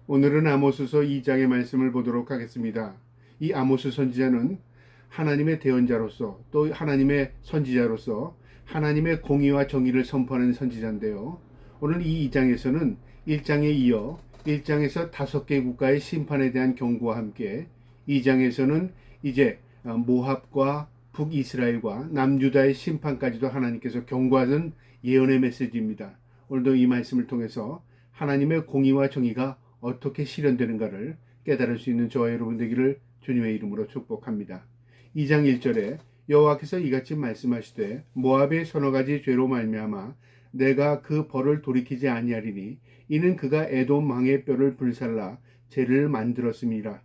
오늘은 아모스서 2장의 말씀을 보도록 하겠습니다. 이 아모스 선지자는 하나님의 대언자로서 또 하나님의 선지자로서 하나님의 공의와 정의를 선포하는 선지자인데요. 오늘 이 2장에서는 1장에 이어 1장에서 5개 국가의 심판에 대한 경고와 함께 2장에서는 이제 모압과 북이스라엘과 남유다의 심판까지도 하나님께서 경고하는 예언의 메시지입니다. 오늘도 이 말씀을 통해서 하나님의 공의와 정의가 어떻게 실현되는가를 깨달을 수 있는 저와 여러분 되기를 주님의 이름으로 축복합니다. 2장 1절에 여호와께서 이같이 말씀하시되 모압의 서너 가지 죄로 말미암아 내가 그 벌을 돌이키지 아니하리니 이는 그가 에돔 왕의 뼈를 불살라 죄를 만들었음이라.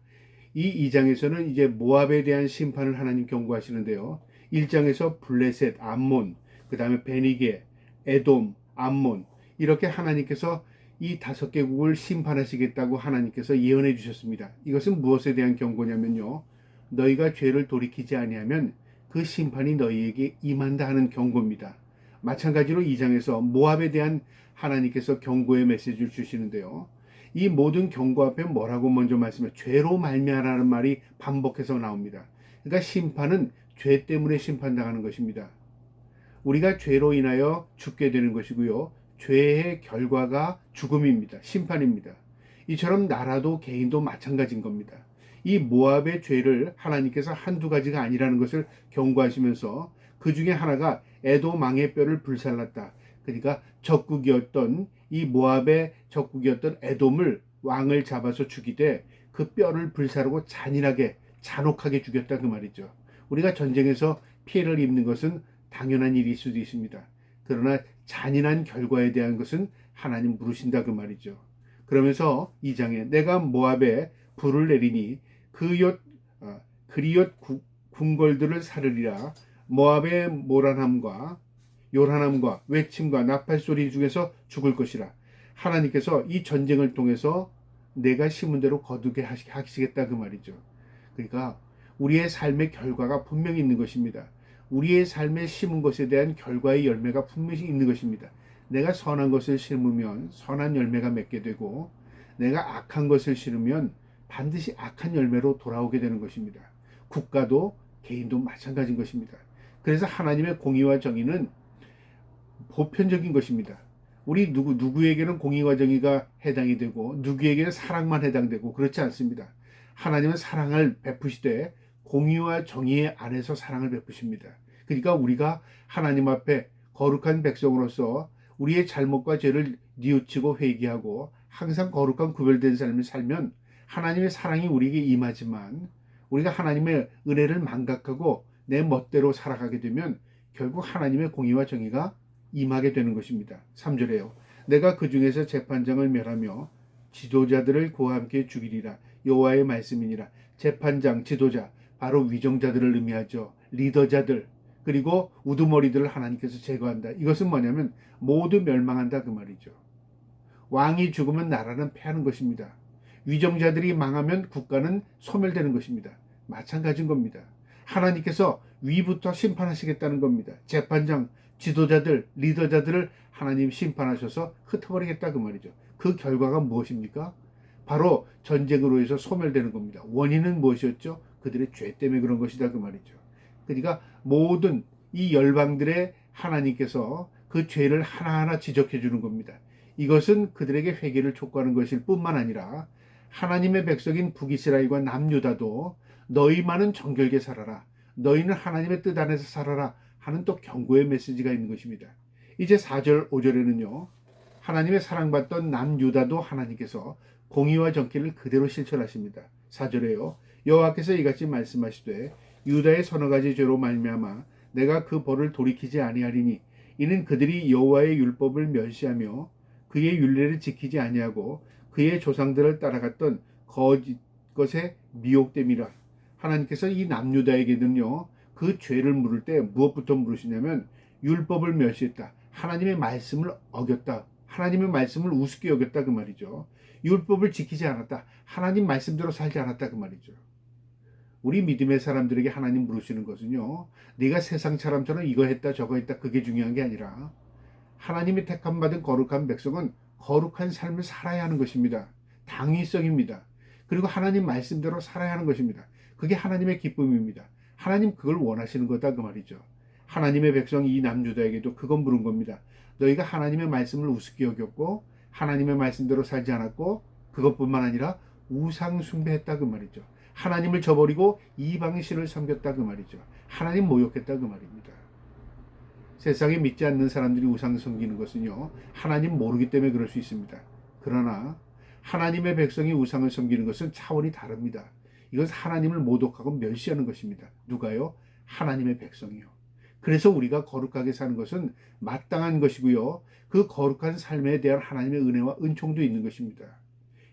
이 2장에서는 이제 모압에 대한 심판을 하나님 경고하시는데요. 1장에서 블레셋, 암몬, 그 다음에 베니게, 에돔, 암몬 이렇게 하나님께서 이 5개국을 심판하시겠다고 하나님께서 예언해 주셨습니다. 이것은 무엇에 대한 경고냐면요. 너희가 죄를 돌이키지 아니하면 그 심판이 너희에게 임한다 하는 경고입니다. 마찬가지로 2장에서 모압에 대한 하나님께서 경고의 메시지를 주시는데요. 이 모든 경고 앞에 뭐라고 먼저 말씀해? 죄로 말미암아라는 말이 반복해서 나옵니다. 그러니까 심판은 죄 때문에 심판당하는 것입니다. 우리가 죄로 인하여 죽게 되는 것이고요. 죄의 결과가 죽음입니다. 심판입니다. 이처럼 나라도 개인도 마찬가지인 겁니다. 이 모압의 죄를 하나님께서 한두 가지가 아니라는 것을 경고하시면서 그 중에 하나가 에돔 왕의 뼈를 불살랐다. 그러니까 적국이었던 이 모압의 적국이었던 에돔을 왕을 잡아서 죽이되 그 뼈를 불사르고 잔인하게 잔혹하게 죽였다 그 말이죠. 우리가 전쟁에서 피해를 입는 것은 당연한 일일 수도 있습니다. 그러나 잔인한 결과에 대한 것은 하나님 물으신다 그 말이죠. 그러면서 2장에 내가 모압에 불을 내리니 그리옷 궁궐들을 사르리라. 모압의 모란함과 요란함과 외침과 나팔소리 중에서 죽을 것이라. 하나님께서 이 전쟁을 통해서 내가 심은 대로 거두게 하시겠다 그 말이죠. 그러니까 우리의 삶의 결과가 분명히 있는 것입니다. 우리의 삶에 심은 것에 대한 결과의 열매가 분명히 있는 것입니다. 내가 선한 것을 심으면 선한 열매가 맺게 되고 내가 악한 것을 심으면 반드시 악한 열매로 돌아오게 되는 것입니다. 국가도 개인도 마찬가지인 것입니다. 그래서 하나님의 공의와 정의는 보편적인 것입니다. 우리 누구에게는 공의와 정의가 해당이 되고 누구에게는 사랑만 해당되고 그렇지 않습니다. 하나님은 사랑을 베푸시되 공의와 정의 안에서 사랑을 베푸십니다. 그러니까 우리가 하나님 앞에 거룩한 백성으로서 우리의 잘못과 죄를 뉘우치고 회개하고 항상 거룩한 구별된 삶을 살면 하나님의 사랑이 우리에게 임하지만 우리가 하나님의 은혜를 망각하고 내 멋대로 살아가게 되면 결국 하나님의 공의와 정의가 임하게 되는 것입니다. 3절에요. 내가 그 중에서 재판장을 멸하며 지도자들을 그와 함께 죽이리라. 여호와의 말씀이니라. 재판장, 지도자 바로 위정자들을 의미하죠. 리더자들 그리고 우두머리들을 하나님께서 제거한다. 이것은 뭐냐면 모두 멸망한다 그 말이죠. 왕이 죽으면 나라는 패하는 것입니다. 위정자들이 망하면 국가는 소멸되는 것입니다. 마찬가지인 겁니다. 하나님께서 위부터 심판하시겠다는 겁니다. 재판장, 지도자들, 리더자들을 하나님 심판하셔서 흩어버리겠다 그 말이죠. 그 결과가 무엇입니까? 바로 전쟁으로 해서 소멸되는 겁니다. 원인은 무엇이었죠? 그들의 죄 때문에 그런 것이다 그 말이죠. 그러니까 모든 이 열방들의 하나님께서 그 죄를 하나하나 지적해 주는 겁니다. 이것은 그들에게 회개를 촉구하는 것일 뿐만 아니라 하나님의 백성인 북이스라엘과 남유다도 너희만은 정결게 살아라. 너희는 하나님의 뜻 안에서 살아라 하는 또 경고의 메시지가 있는 것입니다. 이제 4절 5절에는요. 하나님의 사랑받던 남유다도 하나님께서 공의와 정의를 그대로 실천하십니다. 4절에요. 여호와께서 이같이 말씀하시되 유다의 서너 가지 죄로 말미암아 내가 그 벌을 돌이키지 아니하리니 이는 그들이 여호와의 율법을 멸시하며 그의 율례를 지키지 아니하고 그의 조상들을 따라갔던 거짓 것에 미혹됨이라. 하나님께서 이 남유다에게는요. 그 죄를 물을 때 무엇부터 물으시냐면 율법을 멸시했다. 하나님의 말씀을 어겼다. 하나님의 말씀을 우습게 여겼다 그 말이죠. 율법을 지키지 않았다. 하나님 말씀대로 살지 않았다 그 말이죠. 우리 믿음의 사람들에게 하나님 물으시는 것은요. 네가 세상 사람처럼 이거 했다 저거 했다 그게 중요한 게 아니라 하나님이 택함 받은 거룩한 백성은 거룩한 삶을 살아야 하는 것입니다. 당위성입니다. 그리고 하나님 말씀대로 살아야 하는 것입니다. 그게 하나님의 기쁨입니다. 하나님 그걸 원하시는 거다 그 말이죠. 하나님의 백성 이 남유다에게도 그건 물은 겁니다. 너희가 하나님의 말씀을 우습게 여겼고 하나님의 말씀대로 살지 않았고 그것뿐만 아니라 우상 숭배했다 그 말이죠. 하나님을 저버리고 이방신을 섬겼다 그 말이죠. 하나님 모욕했다 그 말입니다. 세상에 믿지 않는 사람들이 우상 섬기는 것은요, 하나님 모르기 때문에 그럴 수 있습니다. 그러나 하나님의 백성이 우상을 섬기는 것은 차원이 다릅니다. 이것은 하나님을 모독하고 멸시하는 것입니다. 누가요? 하나님의 백성이요. 그래서 우리가 거룩하게 사는 것은 마땅한 것이고요. 그 거룩한 삶에 대한 하나님의 은혜와 은총도 있는 것입니다.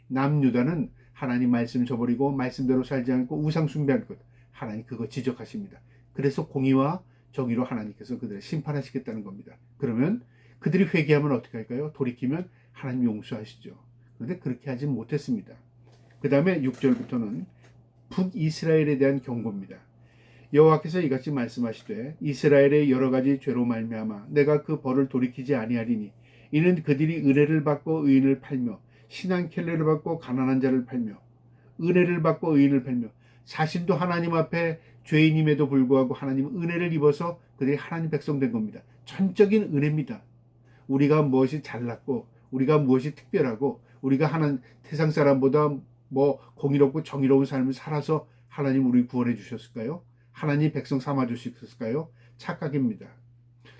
남유다는 하나님 말씀 저버리고 말씀대로 살지 않고 우상 숭배하는 것, 하나님 그거 지적하십니다. 그래서 공의와 정의로 하나님께서 그들을 심판하시겠다는 겁니다. 그러면 그들이 회개하면 어떻게 할까요? 돌이키면 하나님 용서하시죠. 그런데 그렇게 하지 못했습니다. 그 다음에 6절부터는 북이스라엘에 대한 경고입니다. 여호와께서 이같이 말씀하시되 이스라엘의 여러 가지 죄로 말미암아 내가 그 벌을 돌이키지 아니하리니 이는 그들이 은혜를 받고 의인을 팔며 신앙켈레를 받고 가난한 자를 팔며 은혜를 받고 의인을 팔며 자신도 하나님 앞에 죄인임에도 불구하고 하나님 은혜를 입어서 그들이 하나님 백성 된 겁니다. 전적인 은혜입니다. 우리가 무엇이 잘났고 우리가 무엇이 특별하고 우리가 하는 세상 사람보다 공의롭고 정의로운 삶을 살아서 하나님 우리 구원해 주셨을까요? 하나님 백성 삼아 주셨을까요? 착각입니다.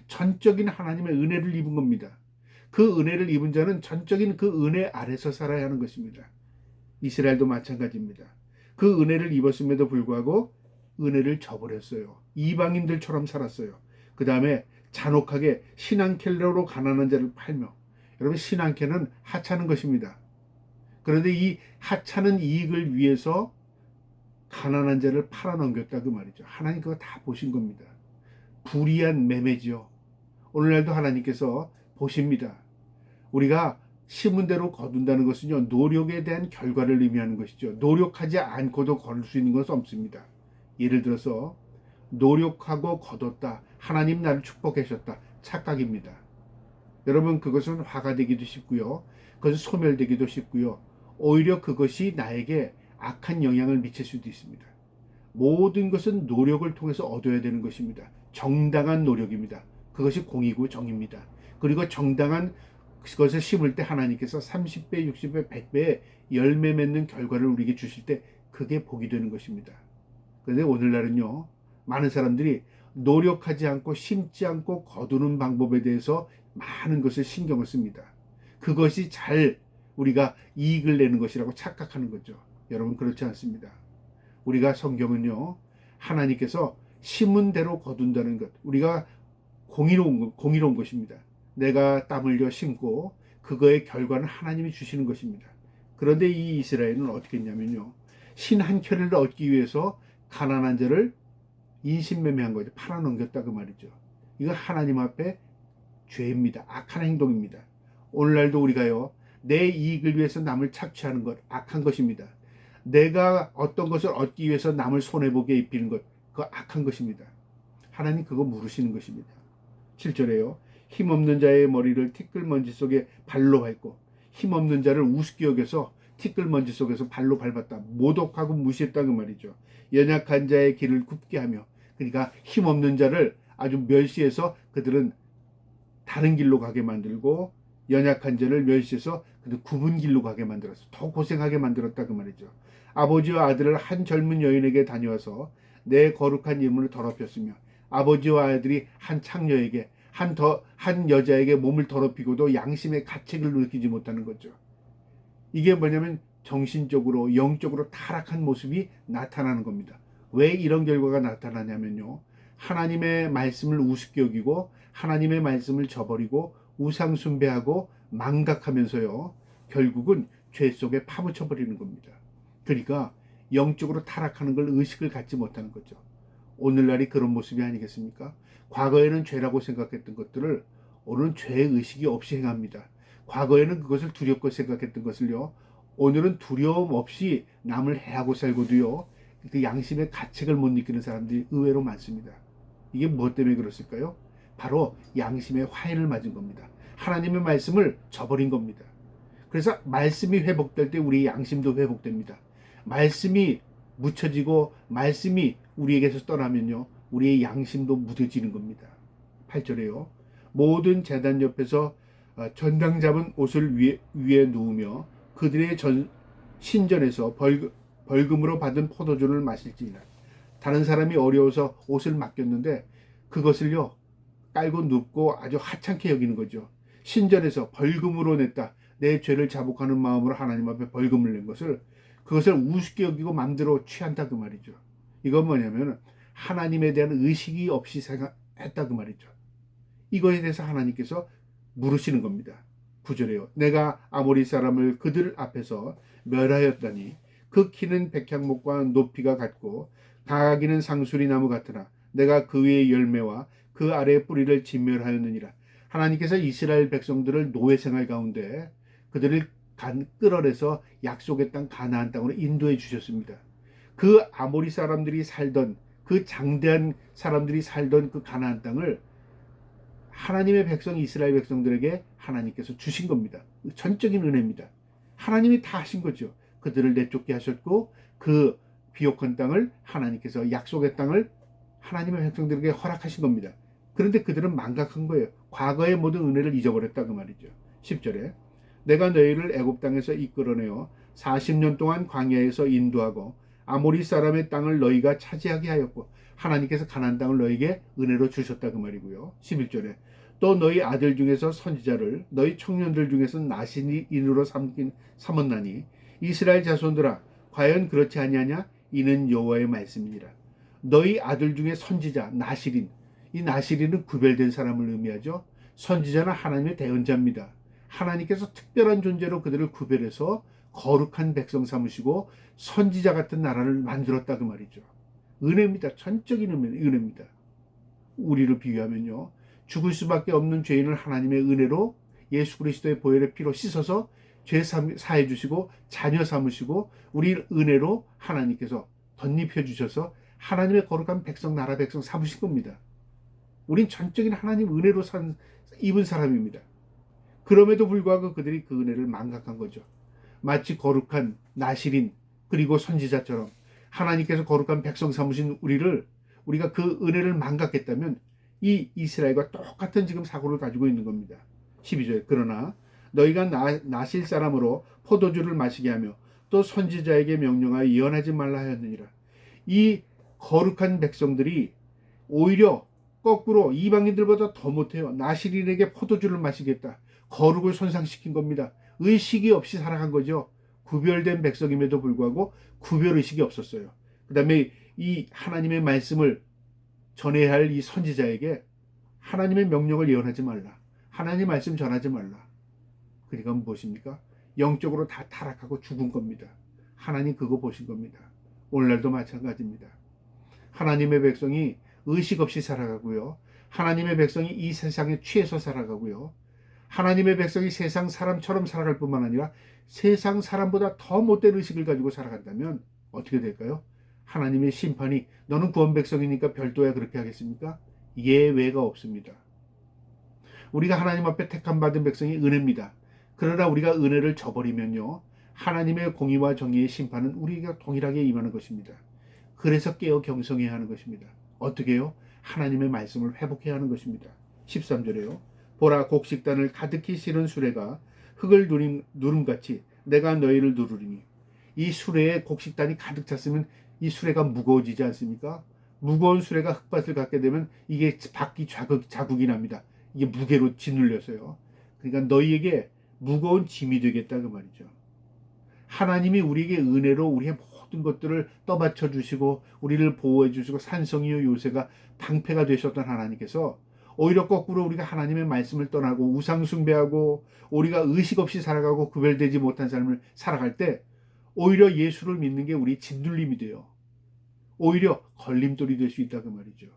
전적인 하나님의 은혜를 입은 겁니다. 그 은혜를 입은 자는 전적인 그 은혜 아래서 살아야 하는 것입니다. 이스라엘도 마찬가지입니다. 그 은혜를 입었음에도 불구하고 은혜를 저버렸어요. 이방인들처럼 살았어요. 그 다음에 잔혹하게 신앙켈레로 가난한 자를 팔며, 여러분 신앙켈은 하찮은 것입니다. 그런데 이 하찮은 이익을 위해서 가난한 자를 팔아넘겼다 그 말이죠. 하나님 그거 다 보신 겁니다. 불의한 매매지요. 오늘날도 하나님께서 보십니다. 우리가 심은 대로 거둔다는 것은요, 노력에 대한 결과를 의미하는 것이죠. 노력하지 않고도 거둘 수 있는 것은 없습니다. 예를 들어서 노력하고 거뒀다. 하나님 나를 축복하셨다. 착각입니다. 여러분 그것은 화가 되기도 쉽고요. 그것은 소멸되기도 쉽고요. 오히려 그것이 나에게 악한 영향을 미칠 수도 있습니다. 모든 것은 노력을 통해서 얻어야 되는 것입니다. 정당한 노력입니다. 그것이 공이고 정입니다. 그리고 정당한 그것을 심을 때 하나님께서 30배, 60배, 100배의 열매 맺는 결과를 우리에게 주실 때 그게 복이 되는 것입니다. 그런데 오늘날은요, 많은 사람들이 노력하지 않고 심지 않고 거두는 방법에 대해서 많은 것을 신경을 씁니다. 그것이 잘 우리가 이익을 내는 것이라고 착각하는 거죠. 여러분 그렇지 않습니다. 우리가 성경은요, 하나님께서 심은 대로 거둔다는 것, 우리가 공의로운 것입니다. 내가 땀 흘려 심고 그거의 결과는 하나님이 주시는 것입니다. 그런데 이 이스라엘은 어떻게 했냐면요, 신 한 켤레를 얻기 위해서 가난한 자를 인신매매한 거죠. 팔아넘겼다 그 말이죠. 이거 하나님 앞에 죄입니다. 악한 행동입니다. 오늘날도 우리가요, 내 이익을 위해서 남을 착취하는 것 악한 것입니다. 내가 어떤 것을 얻기 위해서 남을 손해보게 입히는 것, 그거 악한 것입니다. 하나님 그거 물으시는 것입니다. 7절에요. 힘없는 자의 머리를 티끌먼지 속에 발로 밟고 힘없는 자를 우습게 여겨서 티끌먼지 속에서 발로 밟았다. 모독하고 무시했다 그 말이죠. 연약한 자의 길을 굽게 하며, 그러니까 힘없는 자를 아주 멸시해서 그들은 다른 길로 가게 만들고 연약한 자를 멸시해서 그들 굽은 길로 가게 만들었어. 더 고생하게 만들었다 그 말이죠. 아버지와 아들을 한 젊은 여인에게 다녀와서 내 거룩한 이름을 더럽혔으며 아버지와 아들이 한 창녀에게 한 여자에게 몸을 더럽히고도 양심의 가책을 느끼지 못하는 거죠. 이게 뭐냐면 정신적으로 영적으로 타락한 모습이 나타나는 겁니다. 왜 이런 결과가 나타나냐면요, 하나님의 말씀을 우습게 여기고 하나님의 말씀을 저버리고 우상 숭배하고 망각하면서요, 결국은 죄 속에 파묻혀 버리는 겁니다. 그러니까 영적으로 타락하는 걸 의식을 갖지 못하는 거죠. 오늘날이 그런 모습이 아니겠습니까? 과거에는 죄라고 생각했던 것들을 오늘은 죄의 의식이 없이 행합니다. 과거에는 그것을 두렵고 생각했던 것을요, 오늘은 두려움 없이 남을 해하고 살고도요, 그 양심의 가책을 못 느끼는 사람들이 의외로 많습니다. 이게 무엇 때문에 그렇을까요? 바로 양심의 화인을 맞은 겁니다. 하나님의 말씀을 저버린 겁니다. 그래서 말씀이 회복될 때 우리의 양심도 회복됩니다. 말씀이 묻혀지고 말씀이 우리에게서 떠나면요, 우리의 양심도 묻어지는 겁니다. 8절에요. 모든 제단 옆에서 전당 잡은 옷을 위에 누우며 그들의 신전에서 벌금으로 받은 포도주를 마실지니라. 다른 사람이 어려워서 옷을 맡겼는데 그것을요 깔고 눕고 아주 하찮게 여기는 거죠. 신전에서 벌금으로 냈다. 내 죄를 자복하는 마음으로 하나님 앞에 벌금을 낸 것을, 그것을 우습게 여기고 마음대로 취한다 그 말이죠. 이건 뭐냐면 하나님에 대한 의식이 없이 생각했다 그 말이죠. 이거에 대해서 하나님께서 물으시는 겁니다. 9절에요. 내가 아모리 사람을 그들 앞에서 멸하였다니 그 키는 백향목과 높이가 같고 가기는 상수리 나무 같으나 내가 그 위의 열매와 그 아래의 뿌리를 진멸하였느니라. 하나님께서 이스라엘 백성들을 노예 생활 가운데 그들을 끌어내서 약속의 땅 가나안 땅으로 인도해 주셨습니다. 그 아모리 사람들이 살던, 그 장대한 사람들이 살던 그 가나안 땅을 하나님의 백성 이스라엘 백성들에게 하나님께서 주신 겁니다. 전적인 은혜입니다. 하나님이 다 하신 거죠. 그들을 내쫓게 하셨고 그 비옥한 땅을 하나님께서, 약속의 땅을 하나님의 백성들에게 허락하신 겁니다. 그런데 그들은 망각한 거예요. 과거의 모든 은혜를 잊어버렸다 그 말이죠. 10절에 내가 너희를 애굽 땅에서 이끌어내어 40년 동안 광야에서 인도하고 아모리 사람의 땅을 너희가 차지하게 하였고 하나님께서 가나안 땅을 너희에게 은혜로 주셨다 그 말이고요. 11절에 또 너희 아들 중에서 선지자를 너희 청년들 중에서 나신인으로 삼았나니 이스라엘 자손들아 과연 그렇지 아니하냐? 이는 여호와의 말씀이니라. 너희 아들 중에 선지자 나실인, 이 나실인은 구별된 사람을 의미하죠. 선지자는 하나님의 대언자입니다. 하나님께서 특별한 존재로 그들을 구별해서 거룩한 백성 삼으시고 선지자 같은 나라를 만들었다 그 말이죠. 은혜입니다. 전적인 은혜입니다. 우리를 비유하면요, 죽을 수밖에 없는 죄인을 하나님의 은혜로 예수 그리스도의 보혈의 피로 씻어서 죄 사해 주시고 자녀 삼으시고 우리 은혜로 하나님께서 덧입혀 주셔서 하나님의 거룩한 백성, 나라 백성 삼으신 겁니다. 우린 전적인 하나님 은혜로 입은 사람입니다. 그럼에도 불구하고 그들이 그 은혜를 망각한 거죠. 마치 거룩한 나실인 그리고 선지자처럼 하나님께서 거룩한 백성 삼으신 우리가 그 은혜를 망각했다면 이 이스라엘과 똑같은 지금 사고를 가지고 있는 겁니다. 12절 그러나 너희가 나실 사람으로 포도주를 마시게 하며 또 선지자에게 명령하여 예언하지 말라 하였느니라. 이 거룩한 백성들이 오히려 거꾸로 이방인들보다 더 못해요. 나실인에게 포도주를 마시겠다. 거룩을 손상시킨 겁니다. 의식이 없이 살아간 거죠. 구별된 백성임에도 불구하고 구별의식이 없었어요. 그 다음에 이 하나님의 말씀을 전해야 할 이 선지자에게 하나님의 명령을 예언하지 말라. 하나님의 말씀 전하지 말라. 그러니까 무엇입니까? 영적으로 다 타락하고 죽은 겁니다. 하나님 그거 보신 겁니다. 오늘날도 마찬가지입니다. 하나님의 백성이 의식 없이 살아가고요. 하나님의 백성이 이 세상에 취해서 살아가고요. 하나님의 백성이 세상 사람처럼 살아갈 뿐만 아니라 세상 사람보다 더 못된 의식을 가지고 살아간다면 어떻게 될까요? 하나님의 심판이 너는 구원 백성이니까 별도야 그렇게 하겠습니까? 예외가 없습니다. 우리가 하나님 앞에 택함 받은 백성이 은혜입니다. 그러나 우리가 은혜를 저버리면요, 하나님의 공의와 정의의 심판은 우리에게 동일하게 임하는 것입니다. 그래서 깨어 경성해야 하는 것입니다. 어떻게 해요? 하나님의 말씀을 회복해야 하는 것입니다. 13절에요. 보라 곡식단을 가득히 실은 수레가 흙을 누름같이 내가 너희를 누르리니. 이 수레에 곡식단이 가득 찼으면 이 수레가 무거워지지 않습니까? 무거운 수레가 흙밭을 갖게 되면 이게 바퀴 자국이 납니다. 이게 무게로 짓눌려서요. 그러니까 너희에게 무거운 짐이 되겠다 그 말이죠. 하나님이 우리에게 은혜로 우리의 모든 것들을 떠받쳐 주시고 우리를 보호해 주시고 산성이요 요새가 방패가 되셨던 하나님께서 오히려 거꾸로 우리가 하나님의 말씀을 떠나고 우상 숭배하고 우리가 의식 없이 살아가고 구별되지 못한 삶을 살아갈 때 오히려 예수를 믿는 게 우리 짓눌림이 돼요. 오히려 걸림돌이 될 수 있다 그 말이죠.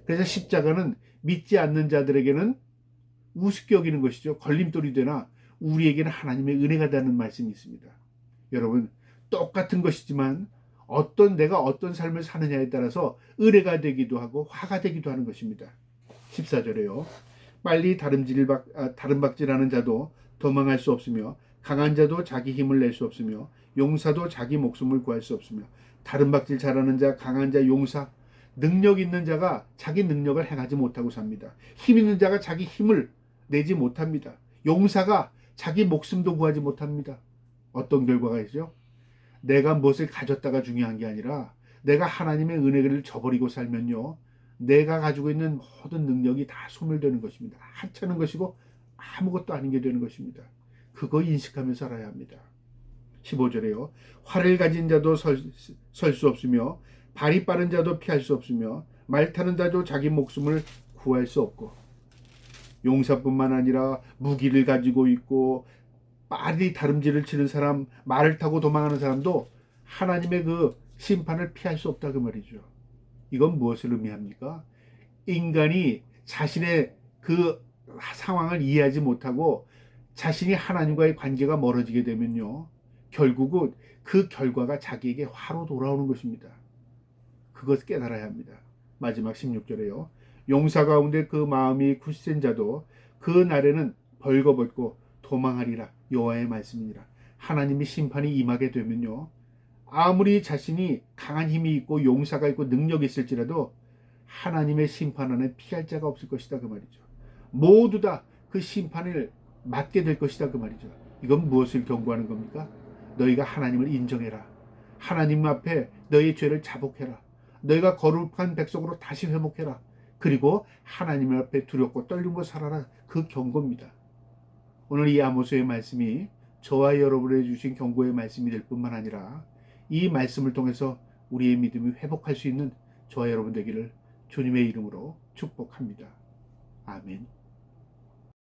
그래서 십자가는 믿지 않는 자들에게는 우습게 여기는 것이죠. 걸림돌이 되나 우리에게는 하나님의 은혜가 되는 말씀이 있습니다. 여러분, 똑같은 것이지만 내가 어떤 삶을 사느냐에 따라서 은혜가 되기도 하고 화가 되기도 하는 것입니다. 14절에요. 빨리 다름박질하는 자도 도망할 수 없으며 강한 자도 자기 힘을 낼 수 없으며 용사도 자기 목숨을 구할 수 없으며 다른 박질 잘하는 자, 강한 자, 용사, 능력 있는 자가 자기 능력을 행하지 못하고 삽니다. 힘 있는 자가 자기 힘을 내지 못합니다. 용사가 자기 목숨도 구하지 못합니다. 어떤 결과가 있죠? 내가 무엇을 가졌다가 중요한 게 아니라 내가 하나님의 은혜를 저버리고 살면요, 내가 가지고 있는 모든 능력이 다 소멸되는 것입니다. 하찮은 것이고 아무것도 아닌 게 되는 것입니다. 그거 인식하며 살아야 합니다. 15절에요. 활을 가진 자도 설 수 없으며 발이 빠른 자도 피할 수 없으며 말 타는 자도 자기 목숨을 구할 수 없고, 용사뿐만 아니라 무기를 가지고 있고 빨리 다름질을 치는 사람, 말을 타고 도망하는 사람도 하나님의 그 심판을 피할 수 없다 그 말이죠. 이건 무엇을 의미합니까? 인간이 자신의 그 상황을 이해하지 못하고 자신이 하나님과의 관계가 멀어지게 되면요, 결국은 그 결과가 자기에게 화로 돌아오는 것입니다. 그것을 깨달아야 합니다. 마지막 16절에요. 용사 가운데 그 마음이 굳센 자도 그 날에는 벌거벗고 도망하리라. 여호와의 말씀이니라. 하나님의 심판이 임하게 되면요, 아무리 자신이 강한 힘이 있고 용사가 있고 능력이 있을지라도 하나님의 심판 안에 피할 자가 없을 것이다 그 말이죠. 모두 다 그 심판을 맞게 될 것이다 그 말이죠. 이건 무엇을 경고하는 겁니까? 너희가 하나님을 인정해라. 하나님 앞에 너희 죄를 자복해라. 너희가 거룩한 백성으로 다시 회복해라. 그리고 하나님 앞에 두렵고 떨리고 살아라. 그 경고입니다. 오늘 이 아모스의 말씀이 저와 여러분에게 주신 경고의 말씀이 될 뿐만 아니라 이 말씀을 통해서 우리의 믿음이 회복할 수 있는 저와 여러분 되기를 주님의 이름으로 축복합니다. 아멘.